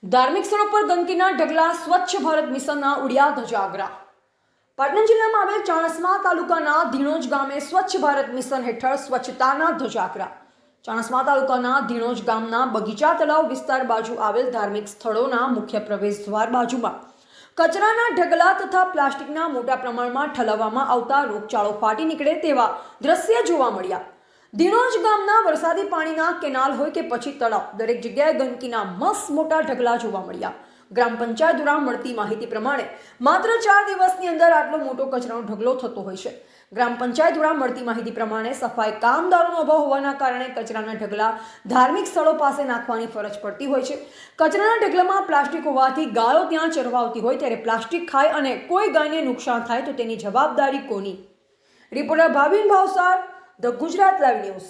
ધાર્મિક સ્થળો પર ગંદકીના ઢગલા, સ્વચ્છ ભારત મિશનના ઉડ્યા ધજાગરા। પાટણ જિલ્લામાં આવેલ ચાણસ્મા તાલુકાના ધીણોજ ગામે સ્વચ્છ ભારત મિશન હેઠળ સ્વચ્છતાના ધજાગરા। ચાણસ્મા તાલુકાના ધીણોજ ગામના બગીચા તળાવ વિસ્તાર બાજુ આવેલ ધાર્મિક સ્થળોના મુખ્ય પ્રવેશ દ્વાર બાજુમાં કચરાના ઢગલા તથા પ્લાસ્ટિકના મોટા પ્રમાણમાં ઠલવવામાં આવતા રોગચાળો ફાટી નીકળે તેવા દ્રશ્ય જોવા મળ્યા। ધીણોજ ગામના વરસાદી પાણીના કેનાલ હોય કે પછી તળાવ, દરેક જગ્યાએ ગંદકીના મસ્ત મોટા ઢગલા જોવા મળ્યા। ગ્રામ પંચાયત દ્વારા મળતી માહિતી પ્રમાણે માત્ર 4 દિવસની અંદર આટલો મોટો કચરાનો ઢગલો થતો હોય છે। ગ્રામ પંચાયત દ્વારા મળતી માહિતી પ્રમાણે સફાઈ કામદારોનો અભાવ હોવાના કારણે કચરાના ઢગલા ધાર્મિક સ્થળો પાસે નાખવાની ફરજ પડતી હોય છે। કચરાના ઢગલામાં પ્લાસ્ટિક હોવાથી ગાયો ત્યાં ચરવા આવતી હોય ત્યારે પ્લાસ્ટિક ખાય અને કોઈ ગાયને નુકસાન થાય તો તેની જવાબદારી કોની? Reporter Bhavin Bhavsar, the Gujarat live news.